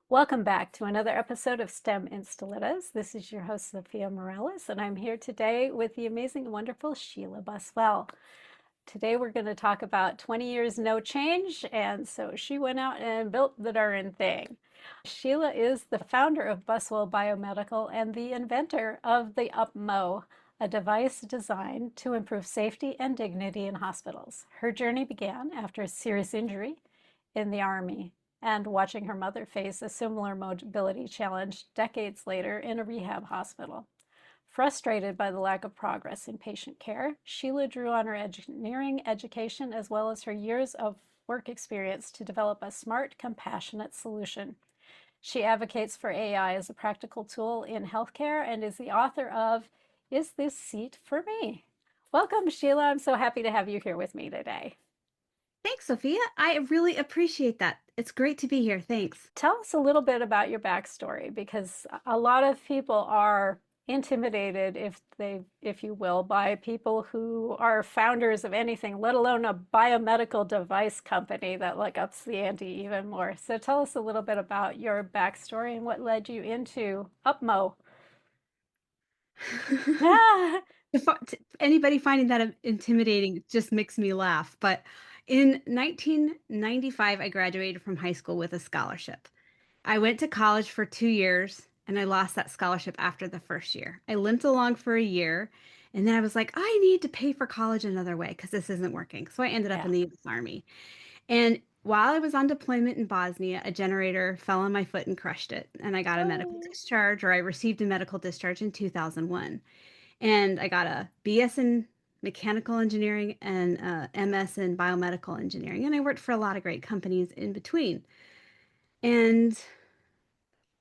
Welcome back to another episode of STEM Installatas. This is your host, Zofia Morales, and I'm here today with the amazing and wonderful Sheila Buswell. Today we're going to talk about 20 years no change, and so she went out and built the darn thing. Sheila is the founder of Buswell Biomedical and the inventor of the UPMO, a device designed to improve safety and dignity in hospitals. Her journey began after a serious injury in the Army and watching her mother face a similar mobility challenge decades later in a rehab hospital. Frustrated by the lack of progress in patient care, Sheila drew on her engineering education as well as her years of work experience to develop a smart, compassionate solution. She advocates for AI as a practical tool in healthcare and is the author of Is This Seat for Me? Welcome, Sheila. I'm so happy to have you here with me today. Thanks, Sophia. I really appreciate that. It's great to be here. Thanks. Tell us a little bit about your backstory because a lot of people are intimidated, if you will, by people who are founders of anything, let alone a biomedical device company that like ups the ante even more. So tell us a little bit about your backstory and what led you into UPMO. Ah, Anybody finding that intimidating just makes me laugh. But in 1995, I graduated from high school with a scholarship. I went to college for 2 years and I lost that scholarship after the first year. I limped along for a year and then I was like, I need to pay for college another way because this isn't working. So I ended up yeah. in the U.S. Army. And while I was on deployment in Bosnia, a generator fell on my foot and crushed it. And I got a medical Oh, discharge, or I received a medical discharge in 2001. And I got a BS in mechanical engineering and a MS in biomedical engineering. And I worked for a lot of great companies in between. And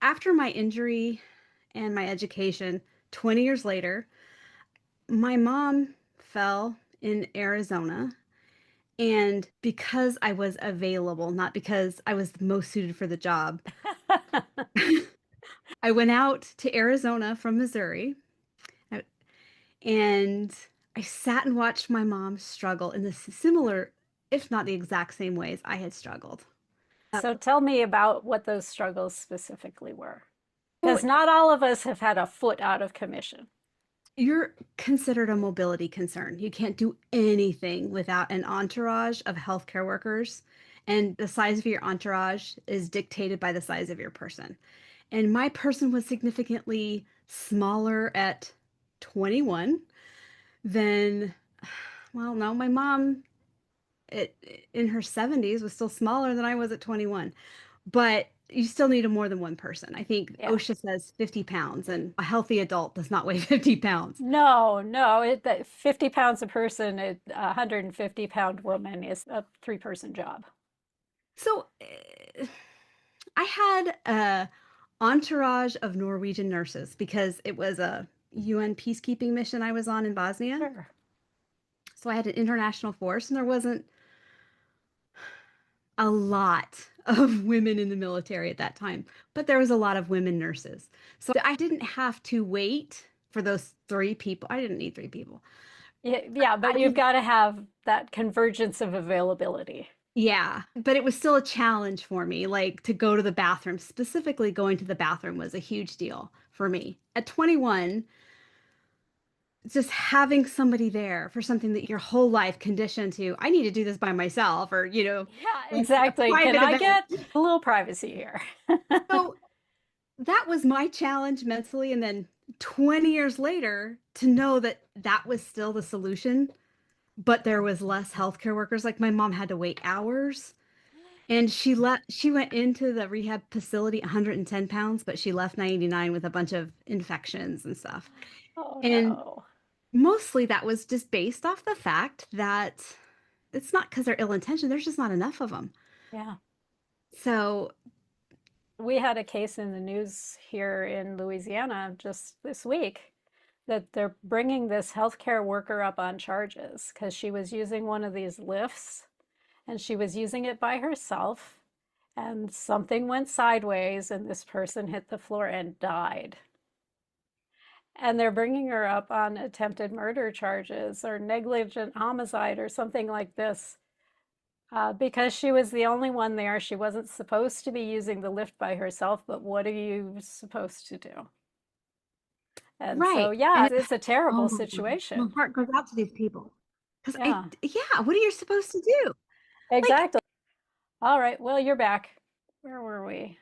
after my injury and my education, 20 years later, my mom fell in Arizona. And because I was available, not because I was the most suited for the job, I went out to Arizona from Missouri uh, and I sat and watched my mom struggle in the similar, if not the exact same ways I had struggled. So tell me about what those struggles specifically were. So Because not all of us have had a foot out of commission. you're considered a mobility concern. You can't do anything without an entourage of healthcare workers, and the size of your entourage is dictated by the size of your person. And my person was significantly smaller at 21 than, well, no, my mom in her 70s was still smaller than I was at 21. But you still need a more than one person. I think Yeah. OSHA says 50 pounds, and a healthy adult does not weigh 50 pounds. No, no, that 50 pounds a person, a 150-pound woman is a three-person job. So I had a entourage of Norwegian nurses because it was a UN peacekeeping mission I was on in Bosnia. Sure. So I had an international force, and there wasn't a lot of women in the military at that time, but there was a lot of women nurses. So I didn't have to wait for those three people. I didn't need three people. Yeah, yeah, but I you've didn't, got to have that convergence of availability. yeah, but it was still a challenge for me. Like to go to the bathroom, specifically going to the bathroom was a huge deal for me. At 21, just having somebody there for something that your whole life conditioned to, I need to do this by myself, or, Yeah, like a exactly. Can private I event. get a little privacy here? So that was my challenge mentally. And then 20 years later, to know that that was still the solution, but there was less healthcare workers. Like my mom had to wait hours. And she went into the rehab facility 110 pounds, but she left 99 with a bunch of infections and stuff. Oh And no. mostly that was just based off the fact that it's not because they're ill-intentioned, there's just not enough of them. Yeah. So, We had a case in the news here in Louisiana just this week that they're bringing this healthcare worker up on charges because she was using one of these lifts and she was using it by herself and something went sideways and this person hit the floor and died. And they're bringing her up on attempted murder charges or negligent homicide or something like this. Because she was the only one there. She wasn't supposed to be using the lift by herself, but what are you supposed to do? And so, Right. And yeah, it's a oh terrible my God, my situation. heart goes out to these people. Because Yeah, yeah, what are you supposed to do? Like, exactly. All right, well, you're back. Where were we?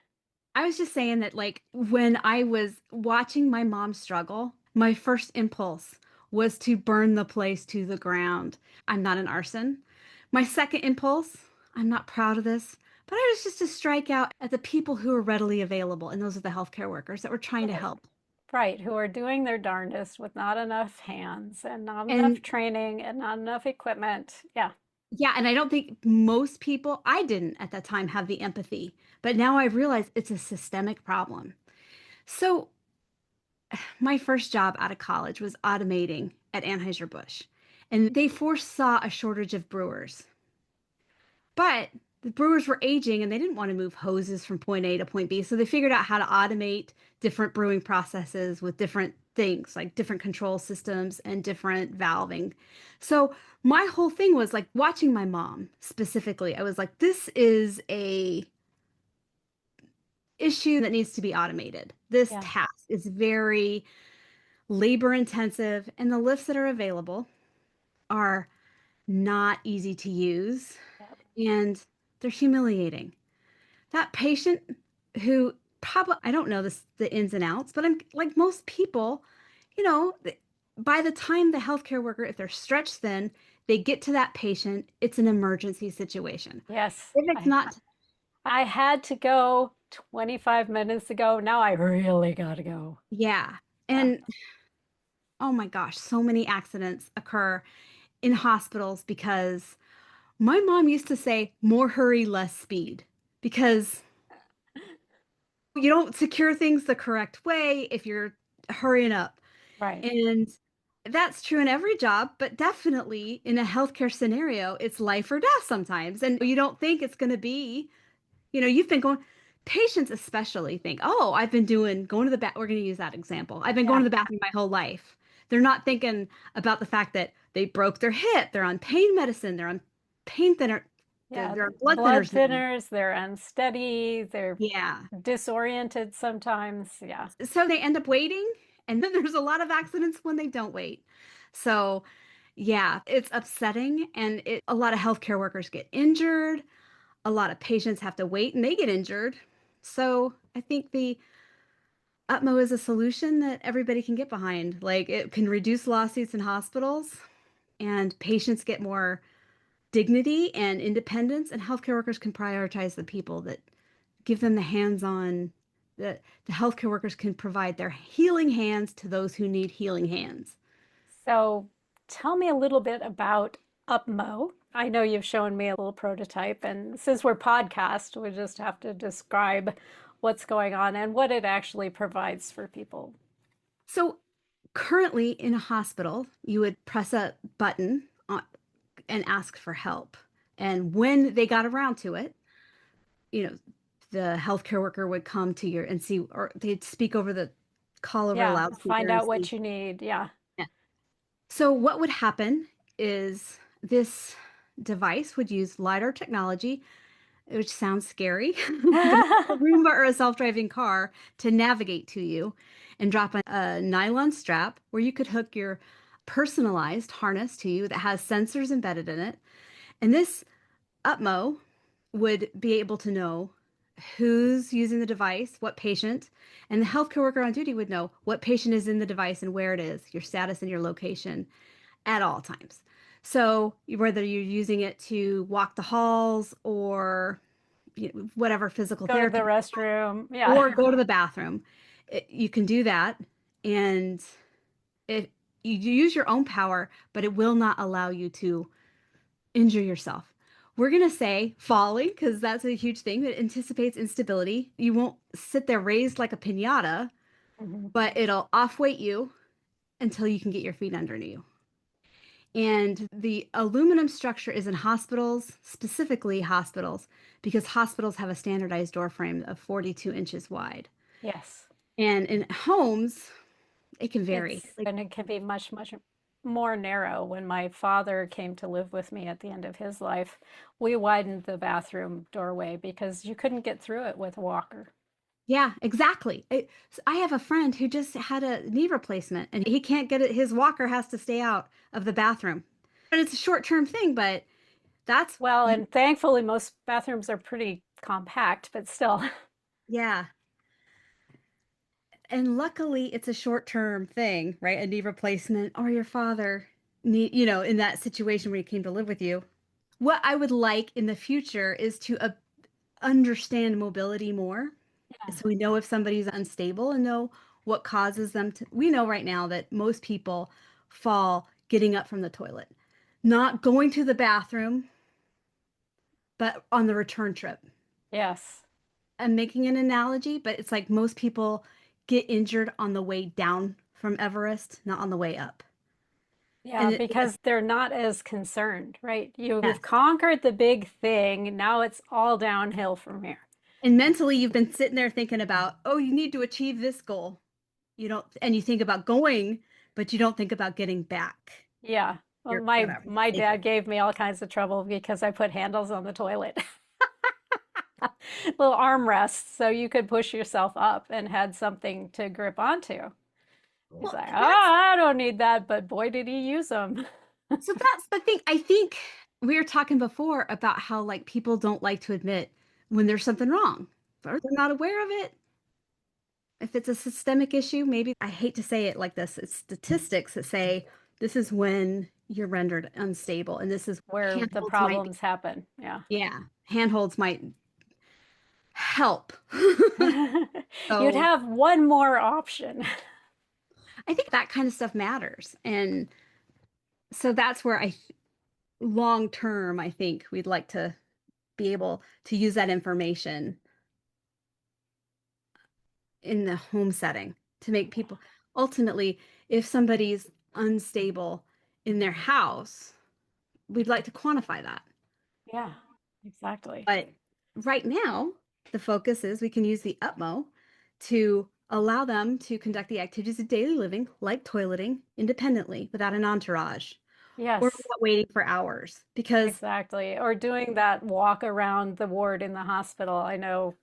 I was just saying that, like, when I was watching my mom struggle, my first impulse was to burn the place to the ground. I'm not an arson. My second impulse, I'm not proud of this, but I was just to strike out at the people who are readily available, and those are the healthcare workers that were trying to Right. help. Right, who are doing their darndest with not enough hands and not enough And training and not enough equipment. Yeah, yeah, and I don't think most people, I didn't at that time have the empathy, but now I've realized it's a systemic problem. So, my first job out of college was automating at Anheuser-Busch, and they foresaw a shortage of brewers. But the brewers were aging and they didn't want to move hoses from point A to point B. So they figured out how to automate different brewing processes with different things, like different control systems and different valving. So my whole thing was like watching my mom specifically. I was like, this is a issue that needs to be automated. This yeah, task is very labor intensive, and the lifts that are available are not easy to use yeah, and they're humiliating. That patient who probably, I don't know the ins and outs, but I'm like most people, you know, by the time the healthcare worker, if they're stretched thin, they get to that patient, it's an emergency situation. yes. If it's I not, I had to go 25 minutes ago. Now I really gotta go. yeah. Yeah, And oh my gosh, so many accidents occur in hospitals because my mom used to say more hurry, less speed because you don't secure things the correct way if you're hurrying up. right. And that's true in every job, but definitely in a healthcare scenario, it's life or death sometimes. And you don't think it's going to be, you've been going, patients especially think, oh, I've been going to the bath. We're going to use that example. I've been going Yeah, to the bathroom my whole life. They're not thinking about the fact that they broke their hip, they're on pain medicine, they're on pain thinner, yeah. they're on blood Blood thinners now. thinners, they're unsteady, they're Yeah. disoriented sometimes. Yeah. So they end up waiting, and then there's a lot of accidents when they don't wait. So, yeah, it's upsetting, and a lot of healthcare workers get injured. A lot of patients have to wait, and they get injured. So, I think the UPMO is a solution that everybody can get behind. Like it can reduce lawsuits in hospitals, and patients get more dignity and independence, and healthcare workers can prioritize the people that give them the hands-on the healthcare workers can provide their healing hands to those who need healing hands. So tell me a little bit about UPMO. I know you've shown me a little prototype, and since we're podcast, we just have to describe what's going on and what it actually provides for people. So currently in a hospital, you would press a button and ask for help. And when they got around to it, you know, the healthcare worker would come to your and see, or they'd speak over the call over a Yeah, loudspeaker find and out see. what you need. Yeah. Yeah. So what would happen is this device would use LiDAR technology, which sounds scary, but it's like a Roomba or a self-driving car to navigate to you and drop a nylon strap where you could hook your personalized harness to you that has sensors embedded in it. And this UPMO would be able to know who's using the device, what patient, and the healthcare worker on duty would know what patient is in the device and where it is, your status and your location at all times. So whether you're using it to walk the halls or whatever physical Go to the therapy restroom. Yeah. or go to the bathroom, you can do that. And it, you use your own power, but it will not allow you to injure yourself. We're going to say falling because that's a huge thing that anticipates instability. You won't sit there raised like a piñata, Mhm. but it'll off weight you until you can get your feet under you. And the aluminum structure is in hospitals, specifically hospitals, because hospitals have a standardized door frame of 42 inches wide. Yes. And in homes, it can vary. It's Like, and it can be much, much. more narrow. When my father came to live with me at the end of his life, we widened the bathroom doorway because you couldn't get through it with a walker. Yeah, exactly. I have a friend who just had a knee replacement and he can't get it. His walker has to stay out of the bathroom. And it's a short-term thing, but that's, Well, and thankfully, most bathrooms are pretty compact, but still. yeah. And luckily, it's a short-term thing, right? A knee replacement or your father need, in that situation where he came to live with you. What I would like in the future is to understand mobility more. Yeah. So we know if somebody's unstable and know what causes them to. We know right now that most people fall getting up from the toilet, not going to the bathroom, but on the return trip. Yes. I'm making an analogy, but it's like most people get injured on the way down from Everest, not on the way up. Yeah, And because they're not as concerned, right? You've yes. conquered the big thing. Now it's all downhill from here. And mentally, you've been sitting there thinking about, oh, you need to achieve this goal. You don't, and you think about going, but you don't think about getting back. Yeah. Well, Your my whatever. my dad gave me all kinds of trouble because I put handles on the toilet. Little armrests so you could push yourself up and had something to grip onto. He's Well, like, "Oh, that's I don't need that," but boy did he use them. so that's the thing. I think we were talking before about how like people don't like to admit when there's something wrong, or they're not aware of it. If it's a systemic issue, maybe I hate to say it like this, it's statistics that say this is when you're rendered unstable, and this is Where the handholds might be, problems happen. Yeah. yeah, handholds might help. You'd So have one more option. I think that kind of stuff matters. And so that's where long term, I think we'd like to be able to use that information in the home setting to make people ultimately, if somebody's unstable in their house, we'd like to quantify that. Yeah, exactly. But right now, the focus is we can use the UPMO to allow them to conduct the activities of daily living, like toileting, independently without an entourage or Yes, without waiting for hours. Because, exactly. Or doing that walk around the ward in the hospital. I know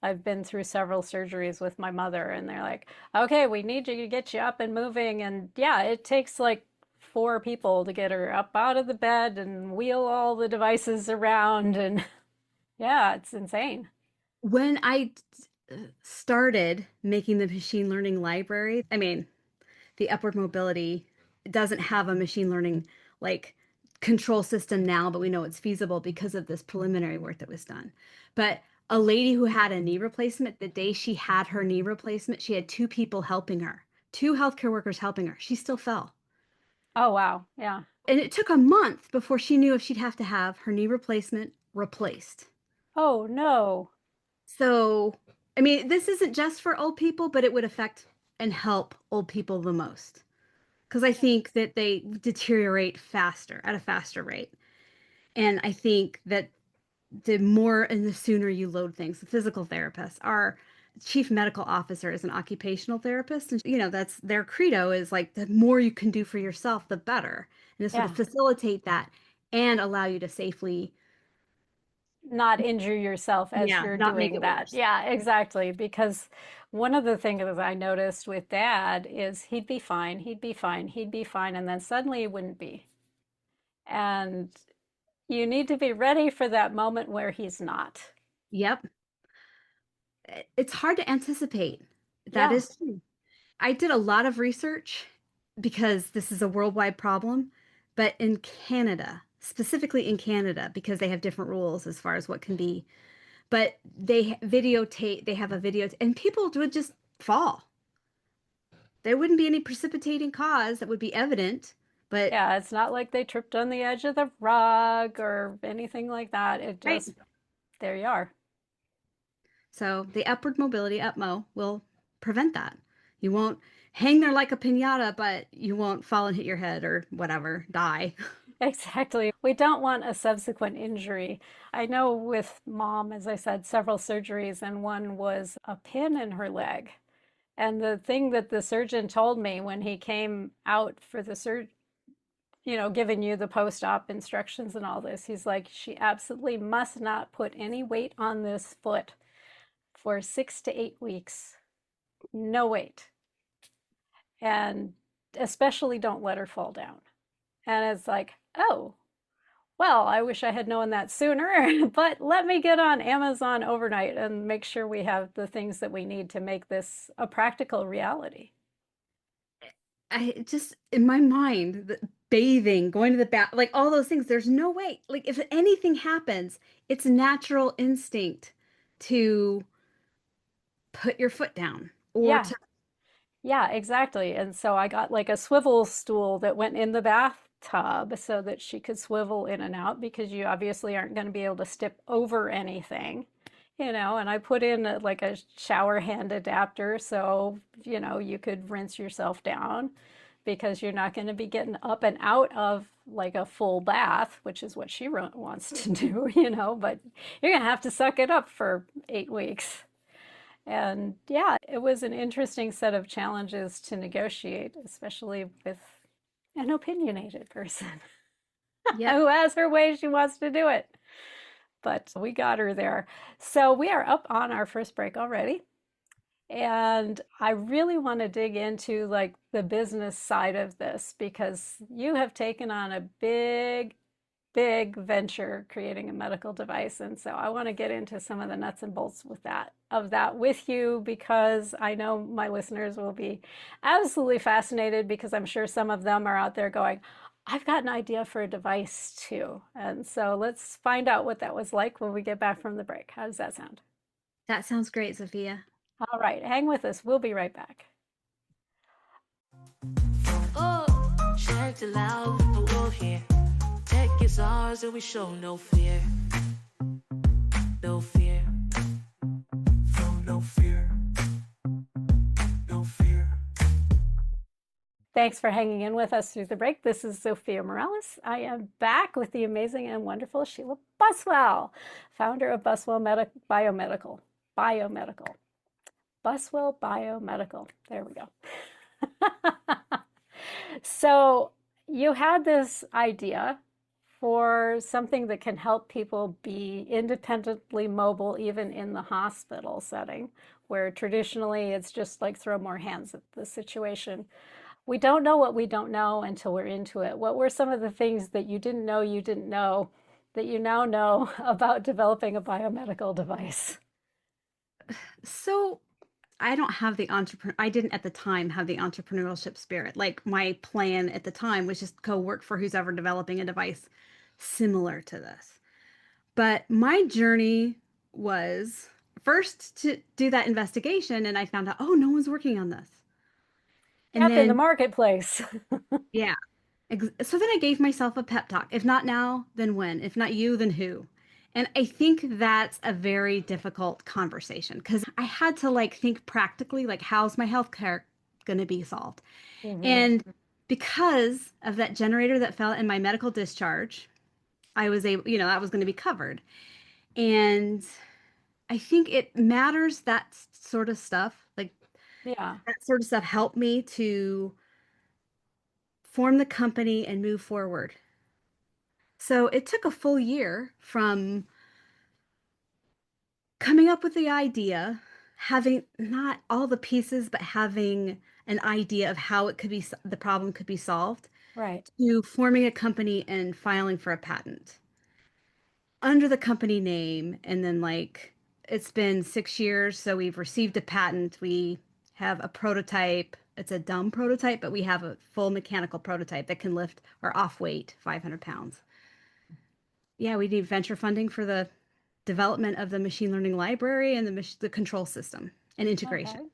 I've been through several surgeries with my mother, and they're like, okay, we need you to get you up and moving. And yeah, it takes like four people to get her up out of the bed and wheel all the devices around. And yeah, it's insane. when I started making the machine learning library, I mean, the upward mobility doesn't have a machine learning like control system now, but we know it's feasible because of this preliminary work that was done. But a lady who had a knee replacement, the day she had her knee replacement, she had two people helping her, two healthcare workers helping her. She still fell. Oh, wow. Yeah. And it took a month before she knew if she'd have to have her knee replacement replaced. Oh, no. So, I mean, this isn't just for old people, but it would affect and help old people the most. Because I think that they deteriorate faster at a faster rate. And I think that the more and the sooner you load things, the physical therapists, our chief medical officer is an occupational therapist. And, that's their credo is like the more you can do for yourself, the better. And this would Yeah. facilitate that and allow you to safely, Not injure yourself as yeah, you're not make doing it that. worse. Yeah, exactly. Because one of the things that I noticed with dad is he'd be fine, he'd be fine, he'd be fine, and then suddenly he wouldn't be. And you need to be ready for that moment where he's not. Yep. It's hard to anticipate. That Yeah. is true. I did a lot of research because this is a worldwide problem, but in Canada, specifically in Canada, because they have different rules as far as what can be, but they have a video, and people would just fall. There wouldn't be any precipitating cause that would be evident, but Yeah, it's not like they tripped on the edge of the rug or anything like that. It right. just, there you are. So the upward mobility, UPMO, will prevent that. You won't hang there like a piñata, but you won't fall and hit your head or whatever, die. Exactly. We don't want a subsequent injury. I know with mom, as I said, several surgeries, and one was a pin in her leg. And the thing that the surgeon told me when he came out for the giving you the post-op instructions and all this. He's like, she absolutely must not put any weight on this foot for 6 to 8 weeks. No weight. And especially don't let her fall down. And it's like, oh, well, I wish I had known that sooner, but let me get on Amazon overnight and make sure we have the things that we need to make this a practical reality. I just, in my mind, bathing, going to the bath, like all those things, there's no way. Like if anything happens, it's natural instinct to put your foot down or Yeah, to, yeah, exactly. And so I got like a swivel stool that went in the bathtub so that she could swivel in and out because you obviously aren't going to be able to step over anything, and I put in like a shower hand adapter so, you could rinse yourself down because you're not going to be getting up and out of like a full bath, which is what she wants to do, but you're going to have to suck it up for 8 weeks. And yeah, it was an interesting set of challenges to negotiate, especially with an opinionated person yep. who has her way she wants to do it. But we got her there. So we are up on our first break already. And I really want to dig into like the business side of this because you have taken on a big venture creating a medical device. And so I want to get into some of the nuts and bolts of that with you because I know my listeners will be absolutely fascinated because I'm sure some of them are out there going, I've got an idea for a device too. And so let's find out what that was like when we get back from the break. How does that sound? That sounds great, Sophia. All right, hang with us. We'll be right back. Oh, check it out, the wolf here. Tech is ours and we show no fear. No fear. No fear. No fear. Thanks for hanging in with us through the break. This is Zofia Morales. I am back with the amazing and wonderful Sheila Buswell, founder of Buswell Biomedical. Biomedical. Buswell Biomedical. There we go. So you had this idea for something that can help people be independently mobile even in the hospital setting, where traditionally it's just like throw more hands at the situation. We don't know what we don't know until we're into it. What were some of the things that you didn't know that you now know about developing a biomedical device? So I don't have the entrepreneur, I didn't at the time have the entrepreneurship spirit. Like my plan at the time was just go work for who's ever developing a device similar to this. But my journey was first to do that investigation, and I found out, oh, no one's working on this. And Gap in the then, marketplace. yeah. So then I gave myself a pep talk. If not now, then when? If not you, then who? And I think that's a very difficult conversation because I had to like think practically, like, how's my healthcare going to be solved? Hmm. And because of that generator that fell in my medical discharge, I was able, that was going to be covered. And I think it matters that sort of stuff, like Yeah. that sort of stuff helped me to form the company and move forward. So it took a full year from coming up with the idea, having not all the pieces, but having an idea of how it could be, the problem could be solved, Right. to forming a company and filing for a patent under the company name. And then, like, it's been 6 years, so we've received a patent. We have a prototype. It's a dumb prototype, but we have a full mechanical prototype that can lift or off weight 500 pounds. Yeah, we need venture funding for the development of the machine learning library and the control system and integration. Okay.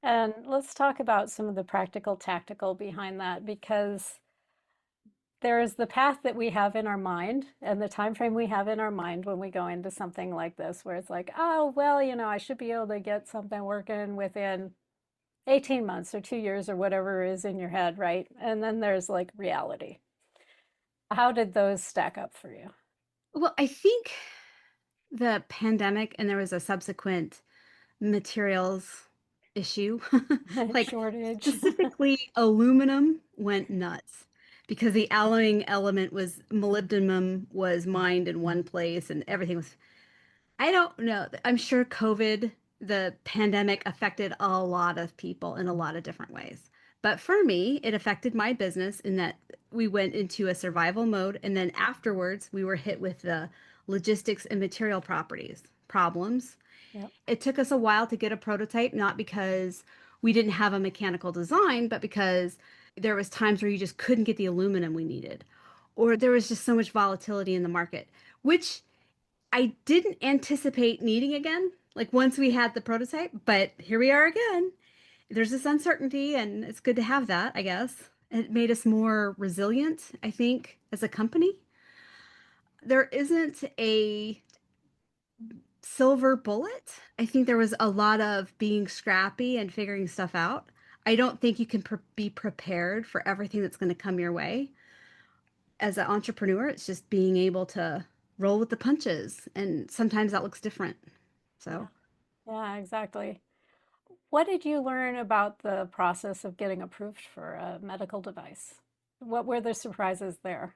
And let's talk about some of the practical, tactical behind that because there is the path that we have in our mind and the time frame we have in our mind when we go into something like this, where it's like, oh, well, I should be able to get something working within 18 months or 2 years or whatever is in your head, right? And then there's like reality. How did those stack up for you? Well, I think the pandemic and there was a subsequent materials issue, like Shortage. specifically aluminum went nuts. because the alloying element was molybdenum was mined in one place and everything was, I don't know. I'm sure COVID, the pandemic affected a lot of people in a lot of different ways. But for me, it affected my business in that we went into a survival mode. And then afterwards, we were hit with the logistics and material properties problems. Yep. It took us a while to get a prototype, not because we didn't have a mechanical design, but because there was times where you just couldn't get the aluminum we needed, or there was just so much volatility in the market, which I didn't anticipate needing again, like once we had the prototype, but here we are again. There's this uncertainty, and it's good to have that, I guess. It made us more resilient, I think, as a company. There isn't a silver bullet. I think there was a lot of being scrappy and figuring stuff out. I don't think you can be prepared for everything that's going to come your way. As an entrepreneur, it's just being able to roll with the punches, and sometimes that looks different. Yeah. So, Yeah, exactly. What did you learn about the process of getting approved for a medical device? What were the surprises there?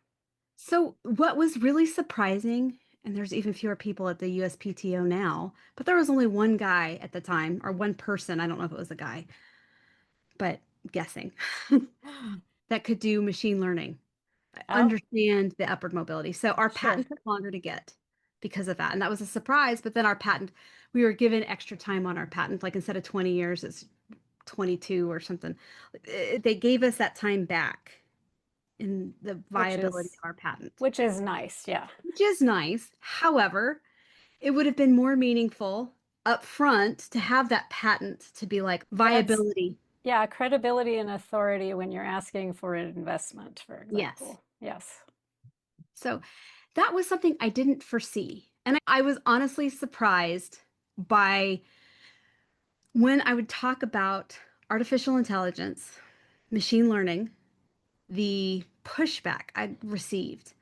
so what was really surprising, and there's even fewer people at the USPTO now, but there was only one guy at the time, or one person, I don't know if it was a guy, but guessing, that could do machine learning, Oh, understand the upward mobility. So our sure. patent took longer to get because of that. And that was a surprise. But then our patent, we were given extra time on our patent. Like instead of 20 years, it's 22 or something. They gave us that time back in the Which viability is of our patent, which is nice. Yeah. which is nice. However, it would have been more meaningful up front to have that patent to be like That's viability. yeah, credibility and authority when you're asking for an investment, for Yes. example. Yes. So that was something I didn't foresee. And I was honestly surprised by when I would talk about artificial intelligence, machine learning, the pushback I received.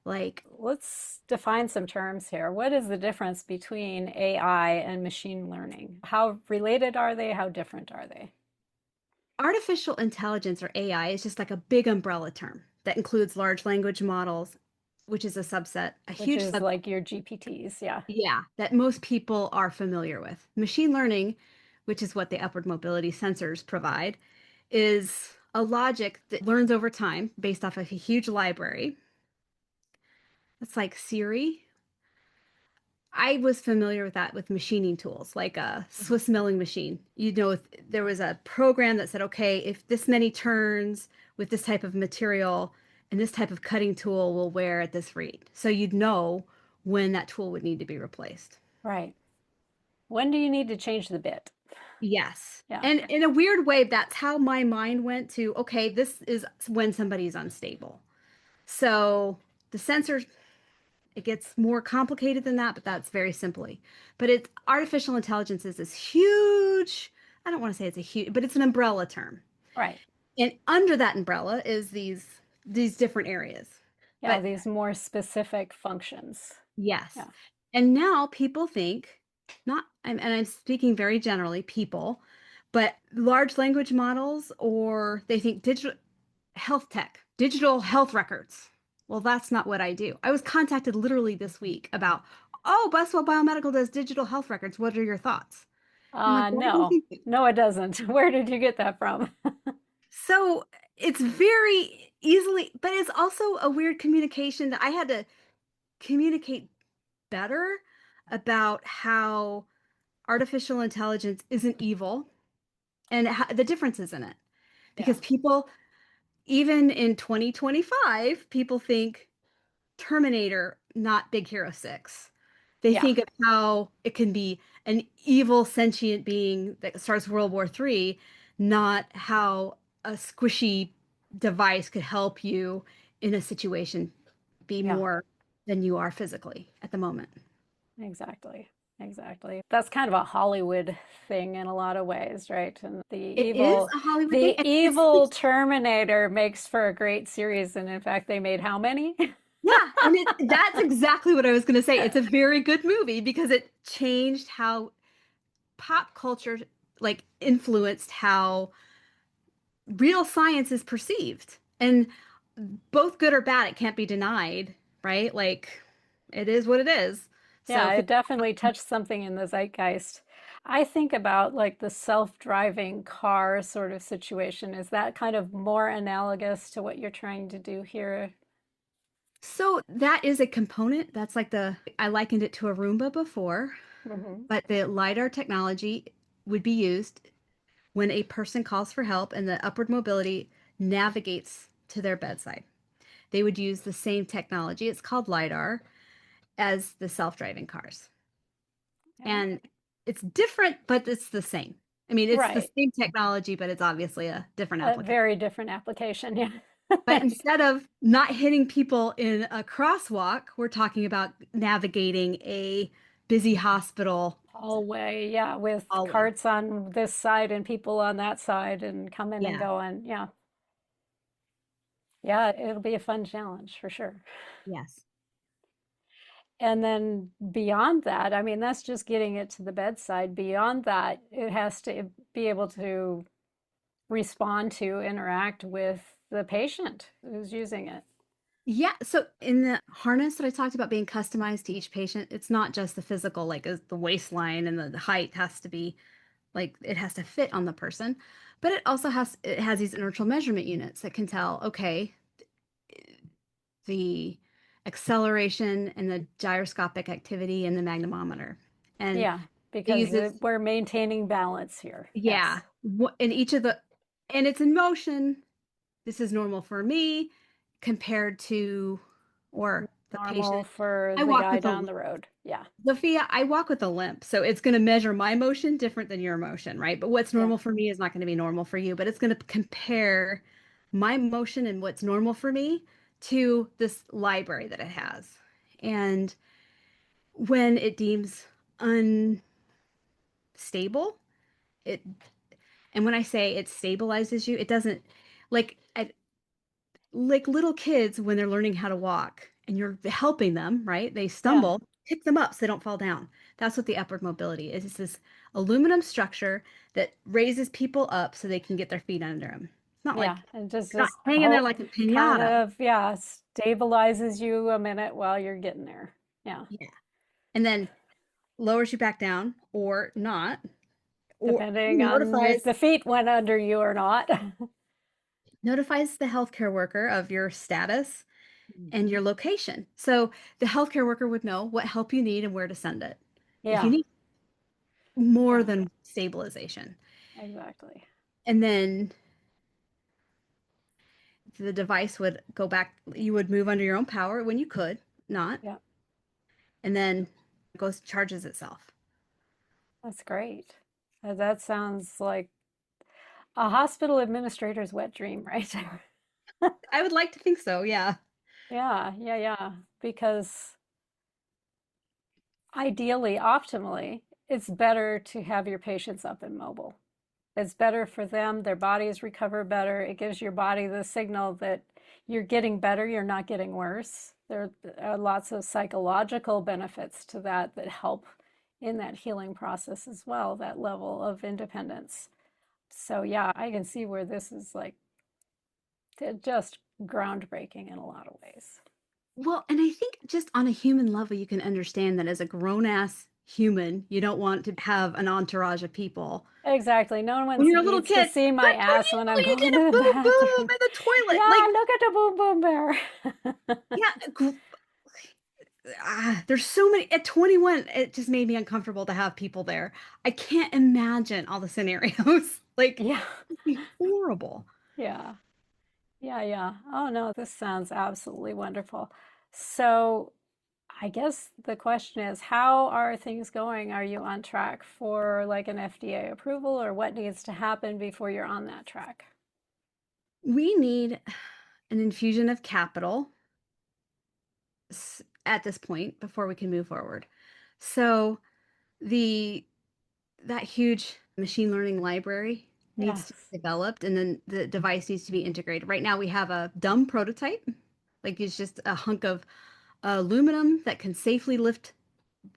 Like Let's define some terms here. What is the difference between AI and machine learning? How related are they? How different are they? artificial intelligence or AI is just like a big umbrella term that includes large language models, which is a subset, a Which huge is subset, like your GPTs. Yeah. yeah, that most people are familiar with. Machine learning, which is what the upward mobility sensors provide, is a logic that learns over time based off of a huge library. That's like Siri. I was familiar with that with machining tools, like a Mhm. Swiss milling machine. You know, if there was a program that said, okay, if this many turns with this type of material and this type of cutting tool will wear at this rate. So you'd know when that tool would need to be replaced. Right. When do you need to change the bit? Yes. Yeah. And in a weird way, that's how my mind went to, okay, this is when somebody's unstable. So the sensor, it gets more complicated than that, but that's very simply. But it's artificial intelligence is this huge, I don't want to say it's a huge, but it's an umbrella term. Right. And under that umbrella is these different areas. Yeah. But These more specific functions. yes. Yeah. And now people think, not, and I'm speaking very generally, people, but large language models, or they think digital health tech, digital health records. Well, that's not what I do. I was contacted literally this week about, oh, Buswell Biomedical does digital health records. What are your thoughts? I'm like, why do you No. think that? No, it doesn't. Where did you get that from? So it's very easily, but it's also a weird communication that I had to communicate better about how artificial intelligence isn't evil and how, the differences in it. Yeah. Because people, even in 2025, people think Terminator, not Big Hero 6. They Yeah. think of how it can be an evil sentient being that starts World War III, not how a squishy device could help you in a situation be Yeah. more than you are physically at the moment. Exactly. Exactly. That's kind of a Hollywood thing in a lot of ways, right? And It is a Hollywood thing, the and it's evil Terminator makes for a great series. And in fact, they made how many? yeah, and that's exactly what I was going to say. It's a very good movie because it changed how pop culture like influenced how real science is perceived. And both good or bad, it can't be denied, right? Like it is what it is. So Yeah, it people, definitely touched something in the zeitgeist. I think about like the self-driving car sort of situation. Is that kind of more analogous to what you're trying to do here? so that is a component. That's like I likened it to a Roomba before, Hmm. but the LiDAR technology would be used when a person calls for help and the upward mobility navigates to their bedside. They would use the same technology. It's called LiDAR as the self-driving cars. Yeah. And it's different, but it's the same. I mean, it's the Right. same technology, but it's obviously a different A application. very different application. Yeah. But instead of not hitting people in a crosswalk, we're talking about navigating a busy hospital Hallway. Yeah. With hallway. carts on this side and people on that side and coming and Yeah. going. Yeah. Yeah. It'll be a fun challenge for sure. Yes. And then beyond that, I mean, that's just getting it to the bedside. Beyond that, it has to be able to respond to, interact with the patient who's using it. Yeah. So in the harness that I talked about being customized to each patient, it's not just the physical, like the waistline and the height has to be like it has to fit on the person, but it has these inertial measurement units that can tell, okay, the acceleration and the gyroscopic activity and the magnemometer. And Yeah, it because uses, we're maintaining balance here. yeah, Yes. in each of the, and it's in motion. This is normal for me compared to, or the Normal patient. for I the walk guy with a, down the road. Yeah. Zofia, I walk with a limp. So it's going to measure my motion different than your motion, right? But what's Yeah. normal for me is not going to be normal for you, but it's going to compare my motion and what's normal for me to this library that it has. And when it deems unstable, it, and when I say it stabilizes you, it doesn't like like little kids when they're learning how to walk and you're helping them, right? They Yeah. stumble, pick them up so they don't fall down. That's what the upward mobility is. It's this aluminum structure that raises people up so they can get their feet under them. It's not like Yeah. And just you're not this hanging there whole like a kind pinata. of, yeah, stabilizes you a minute while you're getting there. Yeah. Yeah. And then lowers you back down or not, or Depending on if the feet went under you or not. notifies the healthcare worker of your status and Mhm. your location. So the healthcare worker would know what help you need and where to send it. If you Yeah. need more Yeah. than stabilization. Exactly. And then the device would go back, you would move under your own power when you could, not, Yeah. and then it goes charges itself. That's great. That sounds like a hospital administrator's wet dream right there. I would like to think so, yeah. Yeah, yeah, yeah. Because ideally, optimally, it's better to have your patients up and mobile. It's better for them, their bodies recover better. It gives your body the signal that you're getting better, you're not getting worse. There are lots of psychological benefits to that that help in that healing process as well, that level of independence. So, yeah, I can see where this is like just groundbreaking in a lot of ways. Well, and I think just on a human level, you can understand that as a grown ass human, you don't want to have an entourage of people. Exactly. No one When you're a little needs to kid, see my good for ass you, when I'm you going did to a the boom boom bathroom. in the toilet. Yeah, Like, look at the boom boom bear. yeah, there's so many at 21 it just made me uncomfortable to have people there. I can't imagine all the scenarios. Like Yeah, it'd be horrible. yeah, yeah, yeah. Oh no, this sounds absolutely wonderful. So I guess the question is, how are things going? Are you on track for like an FDA approval, or what needs to happen before you're on that track? We need an infusion of capital at this point before we can move forward. So the that huge machine learning library needs to Yes. be developed and then the device needs to be integrated. Right now we have a dumb prototype, like it's just a hunk of aluminum that can safely lift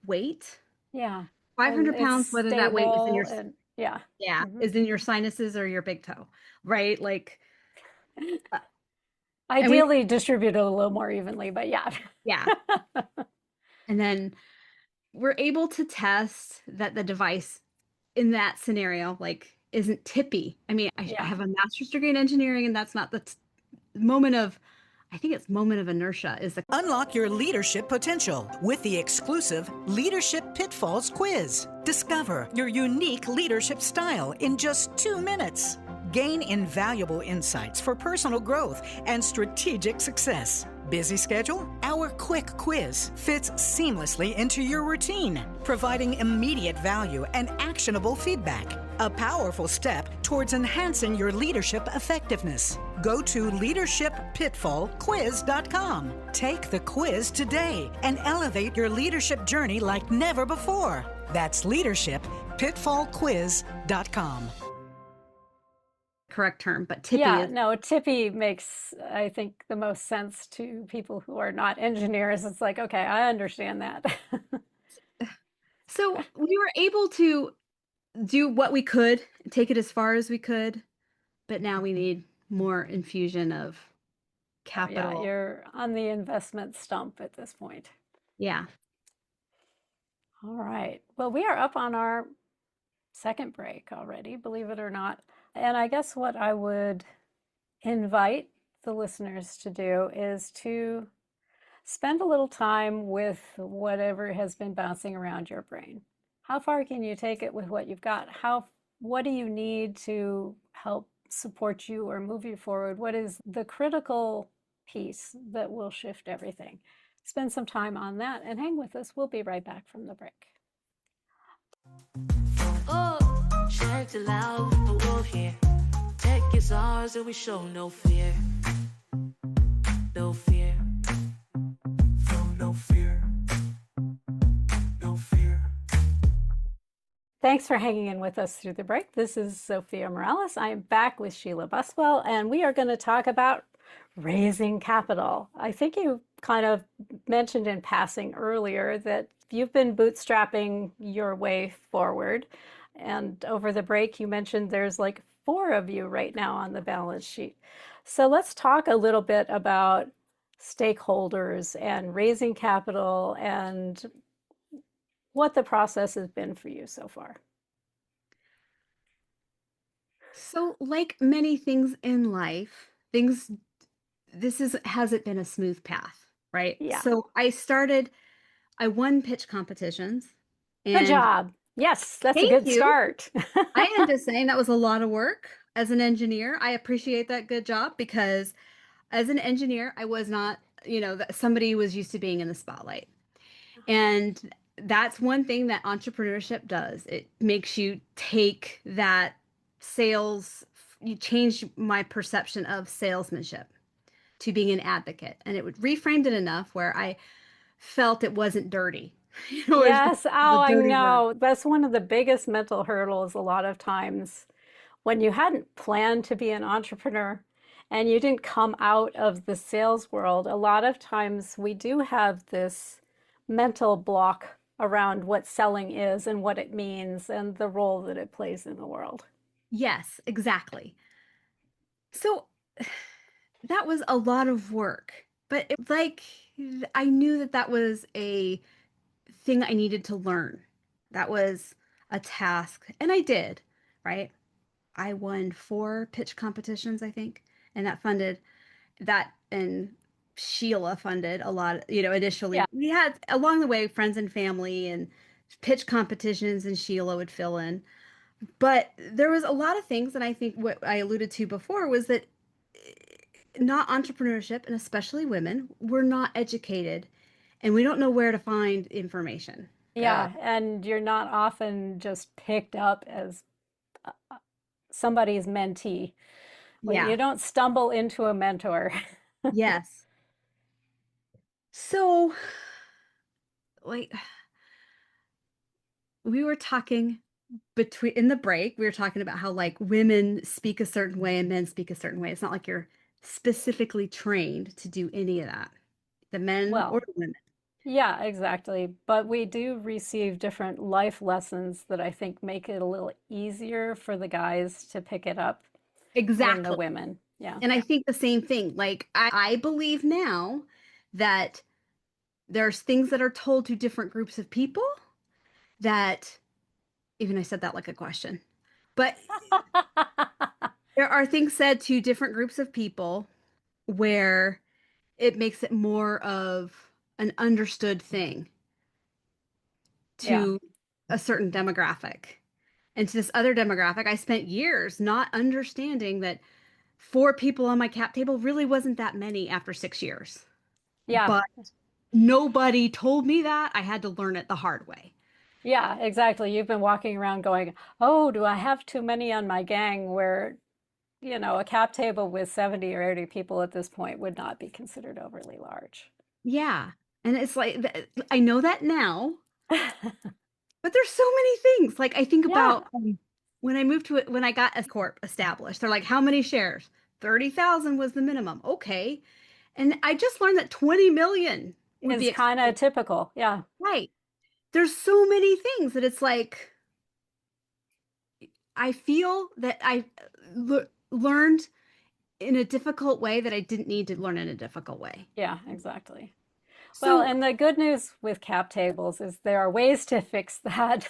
weight. Yeah. And 500 it's pounds, whether that weight is in stable and yeah. yeah, Hmm. is in your sinuses or your big toe, right? Like And we, Ideally distributed a little more evenly, but yeah. yeah. And then we're able to test that the device in that scenario, like, isn't tippy. I mean, I Yeah. have a master's degree in engineering, and that's not the moment of, I think it's moment of inertia is the Unlock your leadership potential with the exclusive Leadership Pitfalls quiz. Discover your unique leadership style in just 2 minutes. Gain invaluable insights for personal growth and strategic success. Busy schedule? Our quick quiz fits seamlessly into your routine, providing immediate value and actionable feedback. A powerful step towards enhancing your leadership effectiveness. Go to leadershippitfallquiz.com. Take the quiz today and elevate your leadership journey like never before. That's leadershippitfallquiz.com. correct term, but tippy Yeah, is. no, tippy makes, I think, the most sense to people who are not engineers. It's like, okay, I understand that. So we were able to do what we could, take it as far as we could, but now we need more infusion of Oh, yeah, capital. you're on the investment stump at this point. Yeah. All right. Well, we are up on our second break already, believe it or not. And I guess what I would invite the listeners to do is to spend a little time with whatever has been bouncing around your brain. How far can you take it with what you've got? What do you need to help support you or move you forward? What is the critical piece that will shift everything? Spend some time on that and hang with us. We'll be right back from the break. Oh, checked it loud, but we're here. Tech is ours and we show no fear. No fear. No fear. No fear. Thanks for hanging in with us through the break. This is Zofia Morales. I am back with Sheila Buswell, and we are going to talk about raising capital. I think you kind of mentioned in passing earlier that you've been bootstrapping your way forward. And over the break, you mentioned there's like 4 of you right now on the balance sheet. So let's talk a little bit about stakeholders and raising capital and what the process has been for you so far. So, like many things in life, hasn't been a smooth path, right? Yeah. So I won pitch competitions, Good and job. Yes, that's a thank good you. start. I am just saying that was a lot of work as an engineer. I appreciate that good job because as an engineer, I was not, somebody was used to being in the spotlight. And that's one thing that entrepreneurship does. It makes you take that you change my perception of salesmanship to being an advocate. And it would reframed it enough where I felt it wasn't dirty. It was Yes. the Oh, I dirty work. know. That's one of the biggest mental hurdles a lot of times when you hadn't planned to be an entrepreneur and you didn't come out of the sales world. A lot of times we do have this mental block around what selling is and what it means and the role that it plays in the world. Yes, exactly. So that was a lot of work, but I knew that that was a thing I needed to learn. That was a task, and I did, right? I won 4 pitch competitions, I think, and that funded that, and Sheila funded a lot, initially. Yeah. We had along the way friends and family and pitch competitions, and Sheila would fill in. But there was a lot of things, and I think what I alluded to before was that not entrepreneurship, and especially women, we're not educated and we don't know where to find information. Yeah. And you're not often just picked up as somebody's mentee. Well, Yeah. you don't stumble into a mentor. Yes. So, like, we were talking in the break, we were talking about how, like, women speak a certain way and men speak a certain way. It's not like you're specifically trained to do any of that, the men or Well, the women. yeah, exactly. But we do receive different life lessons that I think make it a little easier for the guys to pick it up than the Exactly. women. Yeah. And I think the same thing. Like, I believe now that there's things that are told to different groups of people that, even I said that like a question, but there are things said to different groups of people where it makes it more of an understood thing Yeah. to a certain demographic. And to this other demographic, I spent years not understanding that four people on my cap table really wasn't that many after 6 years. Yeah. But nobody told me that. I had to learn it the hard way. Yeah, exactly. You've been walking around going, "Oh, do I have too many on my gang?" Where, a cap table with 70 or 80 people at this point would not be considered overly large. Yeah. And it's like, I know that now, but there's so many things. Like, I think Yeah, about when I moved to it, when I got a corp established, they're like, how many shares? 30,000 was the minimum. Okay. And I just learned that 20 million would is be kind of accepted. typical. Yeah. Right. There's so many things that it's like, I feel that I learned in a difficult way that I didn't need to learn in a difficult way. Yeah, exactly. Well, So, and the good news with cap tables is there are ways to fix that.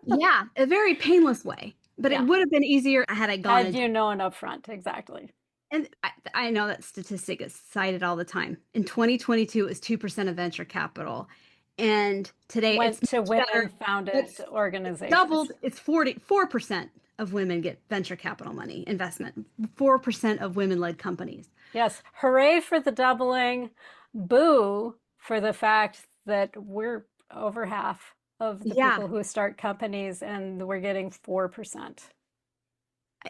yeah, a very painless way, but it Yeah. would have been easier had I gone Had into. you known up front, exactly. And I know that statistic is cited all the time. In 2022, it was 2% of venture capital. And today it's Went to much women better. founded It's organizations. doubled. It's 44% of women get venture capital money investment, 4% of women-led companies. Yes, hooray for the doubling. Boo for the fact that we're over half of the Yeah. people who start companies and we're getting 4%.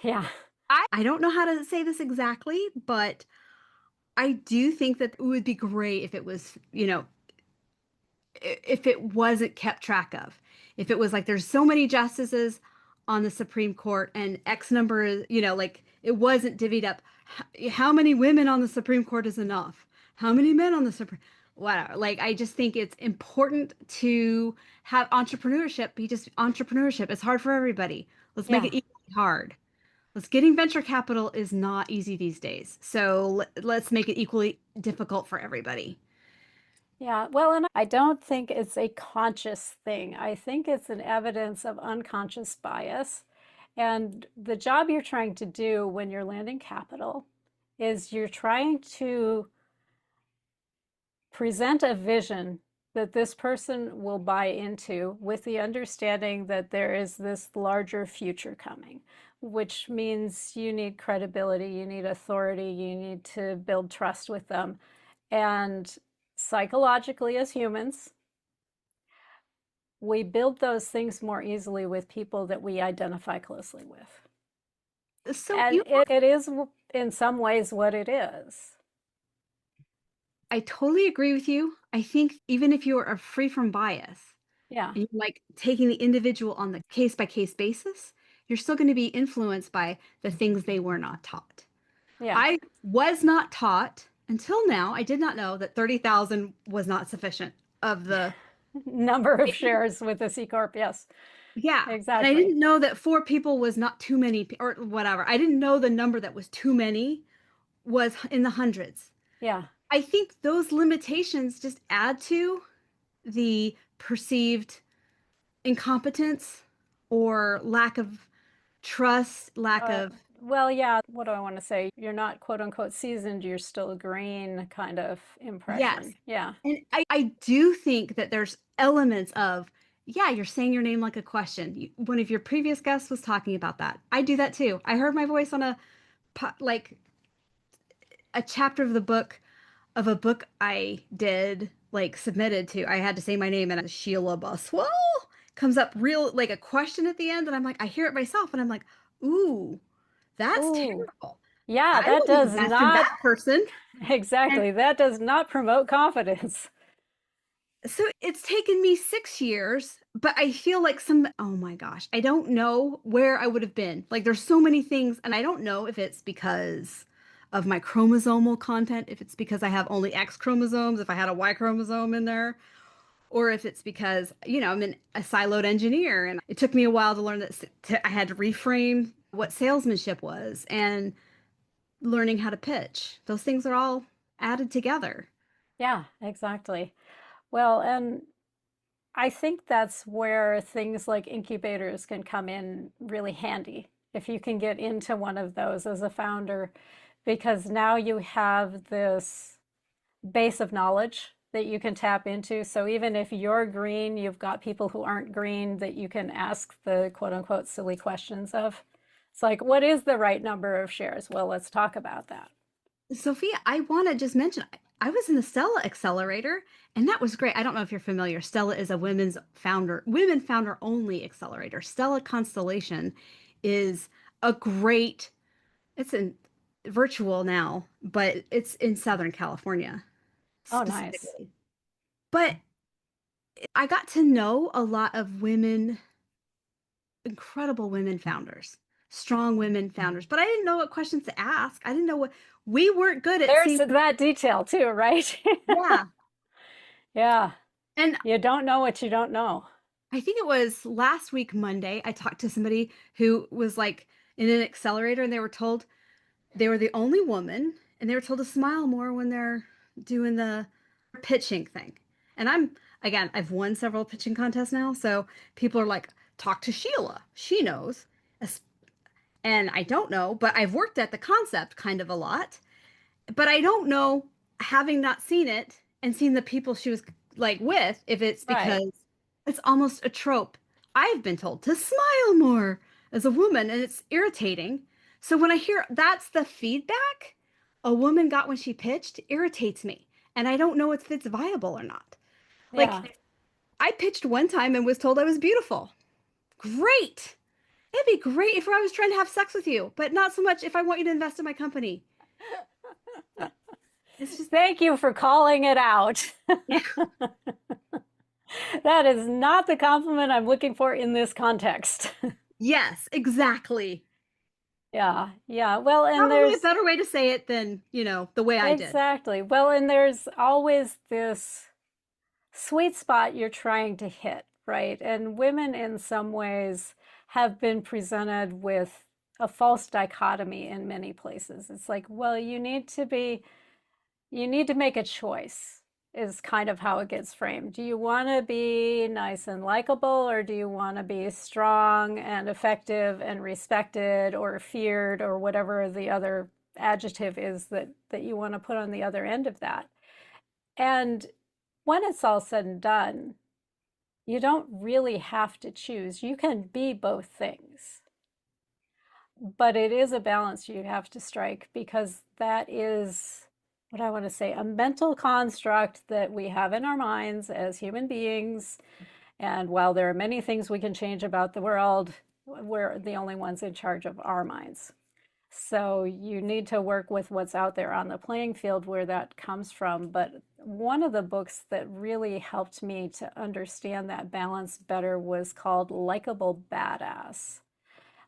Yeah, I don't know how to say this exactly, but I do think that it would be great if it was, if it wasn't kept track of. If it was like there's so many justices on the Supreme Court and X number is, like it wasn't divvied up. How many women on the Supreme Court is enough? How many men on the Supreme? Whatever. Like, I just think it's important to have entrepreneurship be just entrepreneurship. It's hard for everybody. Let's make yeah. it equally hard. Let's getting venture capital is not easy these days. So let's make it equally difficult for everybody. Yeah, well, and I don't think it's a conscious thing. I think it's an evidence of unconscious bias. And the job you're trying to do when you're landing capital is you're trying to present a vision that this person will buy into with the understanding that there is this larger future coming, which means you need credibility, you need authority, you need to build trust with them. And psychologically, as humans, we build those things more easily with people that we identify closely with. So And you it is, in some ways, what it is. I totally agree with you. I think even if you are free from bias Yeah, and you're like taking the individual on the case by case basis, you're still going to be influenced by the things they were not taught. yeah. I was not taught until now. I did not know that 30,000 was not sufficient of the, Number of shares with the C Corp, yes, yeah. And I exactly. didn't know that four people was not too many or whatever. I didn't know the number that was too many was in the hundreds. Yeah. I think those limitations just add to the perceived incompetence or lack of trust, lack Uh, of, well, yeah, what do I want to say? You're not quote unquote seasoned, you're still green kind of yes. impression. Yeah. And I do think that there's elements of, yeah, you're saying your name like a question. One of your previous guests was talking about that. I do that too. I heard my voice on like a chapter of the book of a book I did, like submitted to. I had to say my name and Sheila Buswell comes up real like a question at the end, and I'm like, I hear it myself, and I'm like, ooh, that's Ooh, terrible. yeah, I that wouldn't does invest in not, that person. And exactly, that does not promote confidence. so it's taken me 6 years, but I feel like oh my gosh, I don't know where I would have been. Like, there's so many things, and I don't know if it's because of my chromosomal content, if it's because I have only X chromosomes, if I had a Y chromosome in there, or if it's because, I'm a siloed engineer and it took me a while to learn that I had to reframe what salesmanship was. And learning how to pitch. Those things are all added together. Yeah, exactly. Well, and I think that's where things like incubators can come in really handy if you can get into one of those as a founder, because now you have this base of knowledge that you can tap into. So even if you're green, you've got people who aren't green that you can ask the quote unquote silly questions of. It's like, what is the right number of shares? Well, let's talk about that. Sophia, I want to just mention I was in the Stella Accelerator, and that was great. I don't know if you're familiar. Stella is a women founder only accelerator. Stella Constellation is a great, it's in virtual now, but it's in Southern California Oh, nice. specifically. But I got to know a lot of women, incredible women founders, strong women founders, but I didn't know what questions to ask. I didn't know what we weren't good at There's seeing. that detail too, right? Yeah. Yeah. And You don't know what you don't know. I think it was last week, Monday, I talked to somebody who was like in an accelerator and they were told they were the only woman and they were told to smile more when they're doing the pitching thing. And again, I've won several pitching contests now. So people are like, talk to Sheila. She knows. And I don't know, but I've worked at the concept kind of a lot. But I don't know, having not seen it and seen the people she was like with, if it's Right. because it's almost a trope. I've been told to smile more as a woman, and it's irritating. So when I hear that's the feedback a woman got when she pitched, irritates me. And I don't know if it's viable or not. Yeah. Like, I pitched one time and was told I was beautiful. Great. It'd be great if I was trying to have sex with you, but not so much if I want you to invest in my company. It's just, Thank you for calling it out. yeah. That is not the compliment I'm looking for in this context. Yes, exactly. Yeah, yeah. Well, and Probably a there's better way to say it than, the way I did. exactly. Well, and there's always this sweet spot you're trying to hit, right? And women, in some ways, have been presented with a false dichotomy in many places. It's like, well, you need to make a choice, is kind of how it gets framed. Do you want to be nice and likable, or do you want to be strong and effective and respected or feared or whatever the other adjective is that you want to put on the other end of that? And when it's all said and done, you don't really have to choose. You can be both things. But it is a balance you have to strike, because that is what I want to say, a mental construct that we have in our minds as human beings. And while there are many things we can change about the world, we're the only ones in charge of our minds. So you need to work with what's out there on the playing field where that comes from. But one of the books that really helped me to understand that balance better was called Likeable Badass.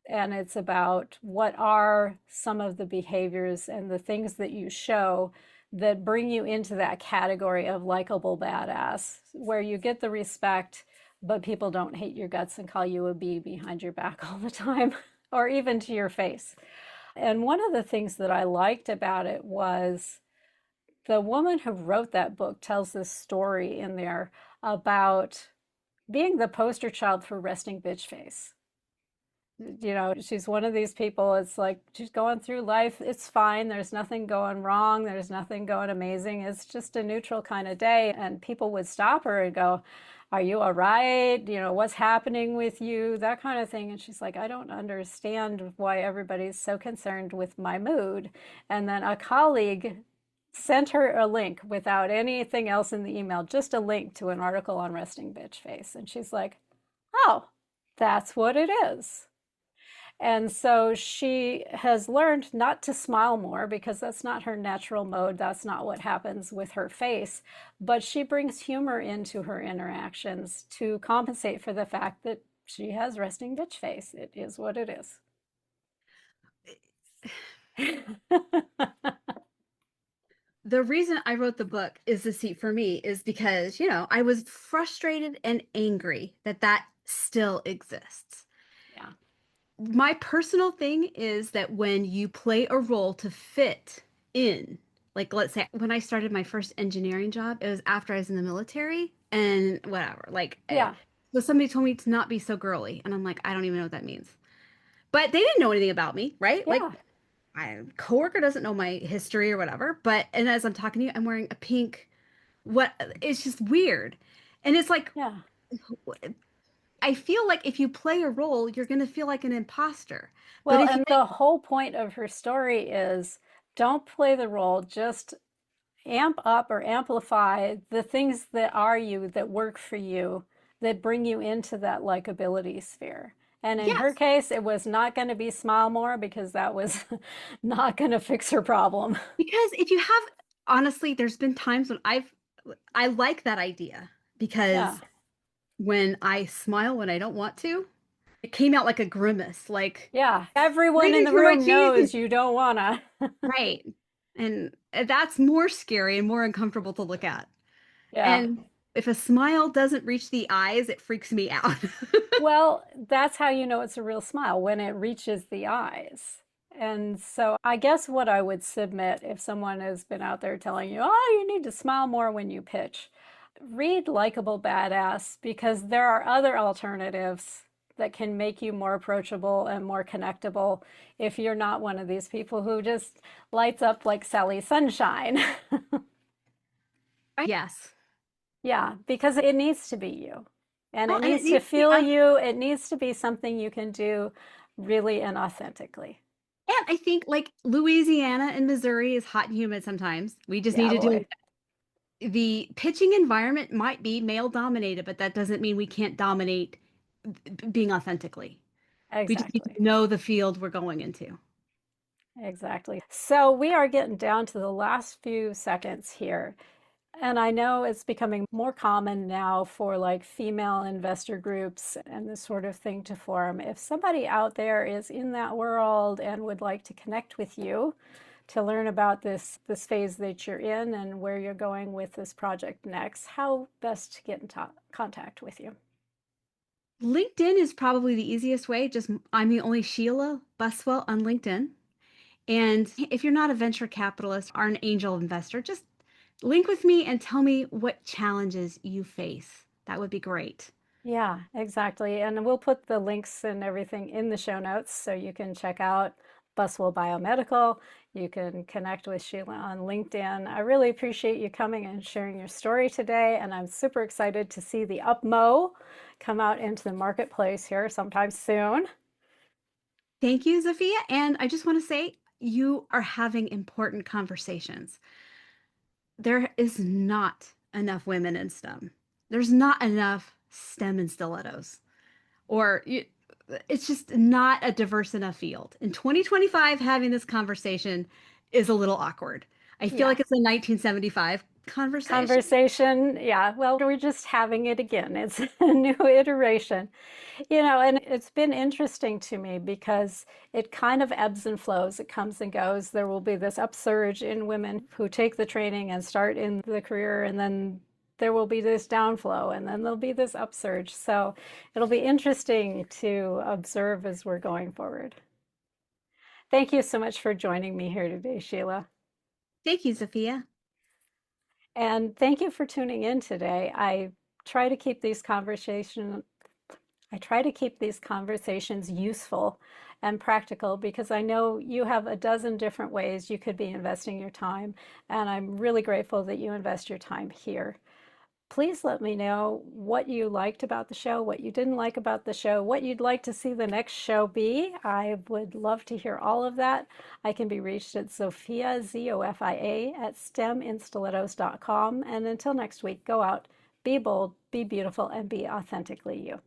And it's about what are some of the behaviors and the things that you show that bring you into that category of likable badass, where you get the respect, but people don't hate your guts and call you a bee behind your back all the time, or even to your face. And one of the things that I liked about it was the woman who wrote that book tells this story in there about being the poster child for resting bitch face. She's one of these people, it's like she's going through life, it's fine, there's nothing going wrong, there's nothing going amazing, it's just a neutral kind of day. And people would stop her and go, are you all right? What's happening with you? That kind of thing. And she's like, I don't understand why everybody's so concerned with my mood. And then a colleague sent her a link without anything else in the email, just a link to an article on resting bitch face. And she's like, oh, that's what it is. And so she has learned not to smile more, because that's not her natural mode. That's not what happens with her face. But she brings humor into her interactions to compensate for the fact that she has resting bitch face. It is what it is. The reason I wrote the book is the seat for me is because, I was frustrated and angry that still exists. Yeah. My personal thing is that when you play a role to fit in, like let's say when I started my first engineering job, it was after I was in the military and whatever. Yeah, So somebody told me to not be so girly, and I'm like, I don't even know what that means. But they didn't know anything about me, right? Like, yeah, my coworker doesn't know my history or whatever. But and as I'm talking to you, I'm wearing a pink. What? It's just weird, and it's like yeah. I feel like if you play a role, you're going to feel like an imposter. But Well, if you, and the whole point of her story is don't play the role, just amp up or amplify the things that are you, that work for you, that bring you into that likability sphere. And in her yes, case, it was not going to be smile more because that was not going to fix her problem. because if you have, honestly, there's been times when I like that idea Yeah. because when I smile when I don't want to, it came out like a grimace, like Yeah. Everyone in breathing the through my room teeth. knows you don't want to. Right. And that's more scary and more uncomfortable to look at. Yeah. And if a smile doesn't reach the eyes, it freaks me out. Well, that's how you know it's a real smile, when it reaches the eyes. And so I guess what I would submit if someone has been out there telling you, oh, you need to smile more when you pitch, read Likeable Badass, because there are other alternatives that can make you more approachable and more connectable if you're not one of these people who just lights up like Sally Sunshine. Yes. Yeah, because it needs to be you. And Oh, it and it needs to needs to be feel us. you. It needs to be something you can do really and authentically. And I think like Louisiana and Missouri is hot and humid sometimes. We just need Yeah, to do boy. the pitching environment might be male dominated, but that doesn't mean we can't dominate being authentically. We just need to Exactly. know the field we're going into. Exactly. So we are getting down to the last few seconds here. And I know it's becoming more common now for like female investor groups and this sort of thing to form. If somebody out there is in that world and would like to connect with you to learn about this phase that you're in and where you're going with this project next, how best to get in contact with you? LinkedIn is probably the easiest way. Just I'm the only Sheila Buswell on LinkedIn. And if you're not a venture capitalist or an angel investor, just link with me and tell me what challenges you face. That would be great. Yeah, exactly. And we'll put the links and everything in the show notes so you can check out Buswell Biomedical. You can connect with Sheila on LinkedIn. I really appreciate you coming and sharing your story today. And I'm super excited to see the UPMO come out into the marketplace here sometime soon. Thank you, Zofia. And I just want to say you are having important conversations. There is not enough women in STEM. There's not enough STEM and stilettos. Or it's just not a diverse enough field. In 2025, having this conversation is a little awkward. I feel Yeah. like it's a 1975 conversation. Conversation. Yeah. Well, we're just having it again. It's a new iteration. And it's been interesting to me because it kind of ebbs and flows. It comes and goes. There will be this upsurge in women who take the training and start in the career, and then there will be this downflow, and then there'll be this upsurge. So it'll be interesting to observe as we're going forward. Thank you so much for joining me here today, Sheila. Thank you, Zofia. And thank you for tuning in today. Try to keep these conversations I try to keep these conversations useful and practical because I know you have a dozen different ways you could be investing your time, and I'm really grateful that you invest your time here. Please let me know what you liked about the show, what you didn't like about the show, what you'd like to see the next show be. I would love to hear all of that. I can be reached at Zofia, Zofia, at steminstilettos.com. And until next week, go out, be bold, be beautiful, and be authentically you.